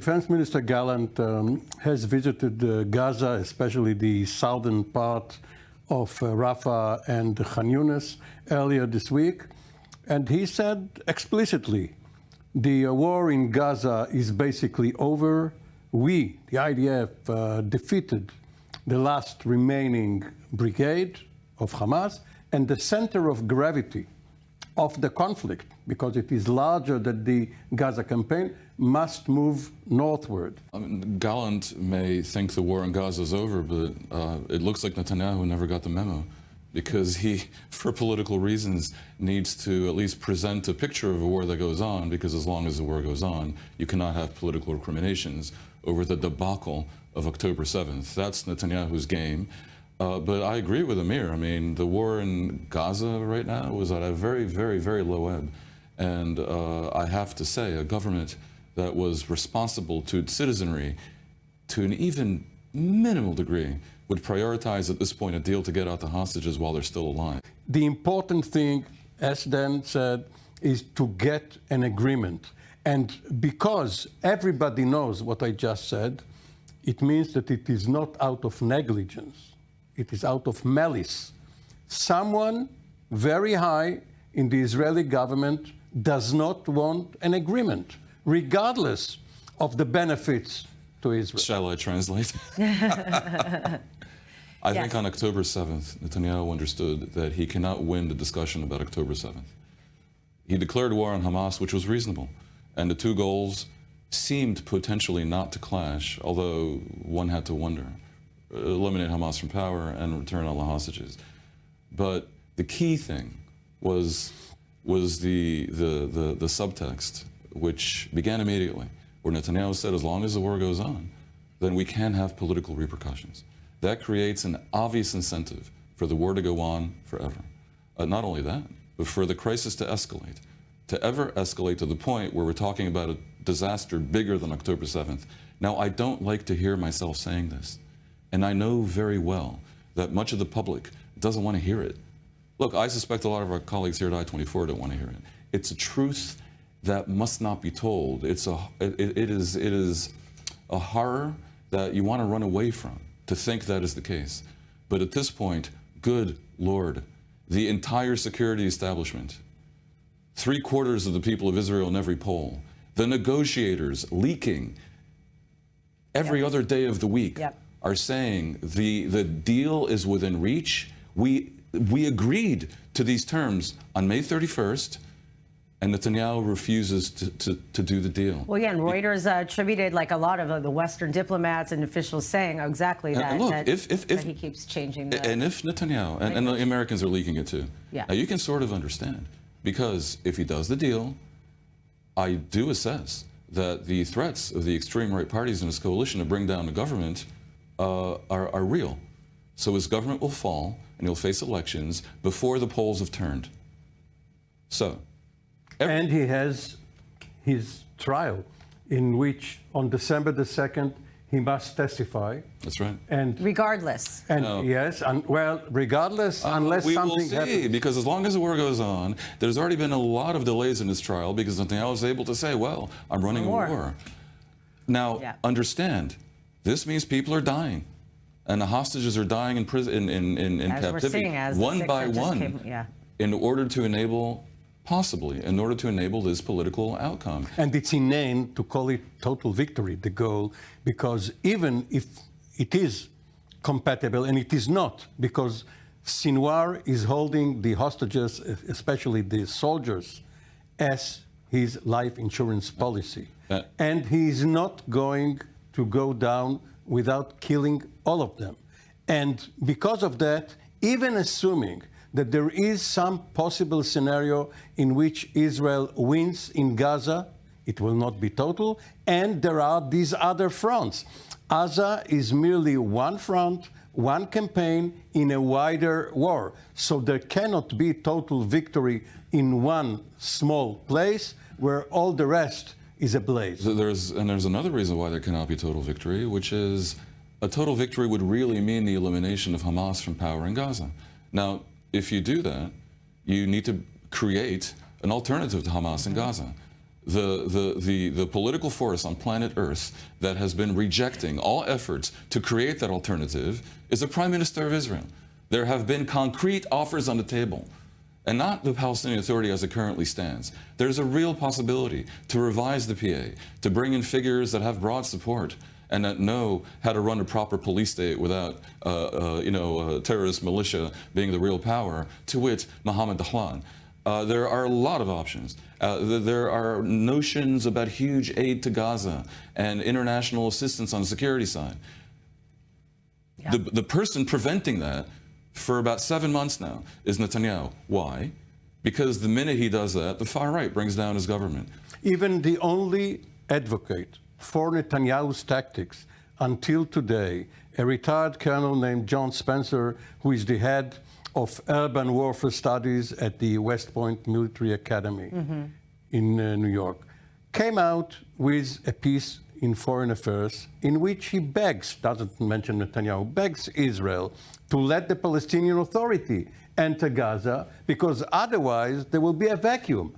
Defense Minister Gallant has visited Gaza, especially the southern part of Rafah and Khan Yunis earlier this week. And he said explicitly, the war in Gaza is basically over. We, the IDF, defeated the last remaining brigade of Hamas, and the center of gravity of the conflict, because it is larger than the Gaza campaign, must move northward. I mean, Gallant may think the war in Gaza is over, but it looks like Netanyahu never got the memo, because he, for political reasons, needs to at least present a picture of a war that goes on, because as long as the war goes on, you cannot have political recriminations over the debacle of October 7th. That's Netanyahu's game. But I agree with Amir. I mean, the war in Gaza right now was at a very, very, very low ebb. And I have to say, a government that was responsible to its citizenry to an even minimal degree would prioritize at this point a deal to get out the hostages while they're still alive. The important thing, as Dan said, is to get an agreement. And because everybody knows what I just said, it means that it is not out of negligence. It is out of malice. Someone very high in the Israeli government does not want an agreement, regardless of the benefits to Israel. Shall I translate? I think on October 7th, Netanyahu understood that he cannot win the discussion about October 7th. He declared war on Hamas, which was reasonable, and the two goals seemed potentially not to clash, although one had to wonder. Eliminate Hamas from power and return all the hostages. But the key thing was the subtext, which began immediately, where Netanyahu said, as long as the war goes on, then we can have political repercussions. That creates an obvious incentive for the war to go on forever. Not only that, but for the crisis to ever escalate to the point where we're talking about a disaster bigger than October 7th. Now, I don't like to hear myself saying this. And I know very well that much of the public doesn't want to hear it. Look, I suspect a lot of our colleagues here at I24 don't want to hear it. It's a truth that must not be told. It is a horror that you want to run away from, to think that is the case. But at this point, good Lord, the entire security establishment, 3/4 of the people of Israel in every poll, the negotiators leaking every other day of the week, are saying the deal is within reach. We agreed to these terms on May 31st, and Netanyahu refuses to do the deal. Well, yeah, and Reuters attributed like a lot of the Western diplomats and officials saying exactly that. And look, that he keeps changing the... And if Netanyahu, and the Americans are leaking it too, now you can sort of understand, because if he does the deal, I do assess that the threats of the extreme right parties in his coalition to bring down the government are real. So his government will fall, and he'll face elections before the polls have turned. So, and he has his trial, in which on December the 2nd he must testify. That's right. And regardless. And yes, and well, regardless, unless something happens. We will see, because as long as the war goes on, there's already been a lot of delays in this trial, because Netanyahu is able to say, well, I'm running a war. Now, understand, this means people are dying, and the hostages are dying in prison, in captivity, one by one, in order to enable, possibly, in order to enable this political outcome. And it's inane to call it total victory, the goal, because even if it is compatible, and it is not, because Sinwar is holding the hostages, especially the soldiers, as his life insurance policy. And he is not going to go down without killing all of them. And because of that, even assuming that there is some possible scenario in which Israel wins in Gaza, it will not be total, and there are these other fronts. Gaza is merely one front, one campaign in a wider war. So there cannot be total victory in one small place where all the rest is ablaze. There's another reason why there cannot be total victory, which is a total victory would really mean the elimination of Hamas from power in Gaza. Now, if you do that, you need to create an alternative to Hamas in Gaza. the political force on planet Earth that has been rejecting all efforts to create that alternative is the Prime Minister of Israel. There have been concrete offers on the table, and not the Palestinian Authority as it currently stands. There's a real possibility to revise the PA, to bring in figures that have broad support and that know how to run a proper police state without, a terrorist militia being the real power, to wit, Mohammed Dahlan. There are a lot of options. There are notions about huge aid to Gaza and international assistance on the security side. Yeah. The person preventing that for about 7 months now is Netanyahu. Why? Because the minute he does that, the far right brings down his government. Even the only advocate for Netanyahu's tactics until today, a retired colonel named John Spencer, who is the head of urban warfare studies at the West Point Military Academy in New York, came out with a piece in Foreign Affairs in which he begs, doesn't mention Netanyahu, begs Israel to let the Palestinian Authority enter Gaza because otherwise there will be a vacuum.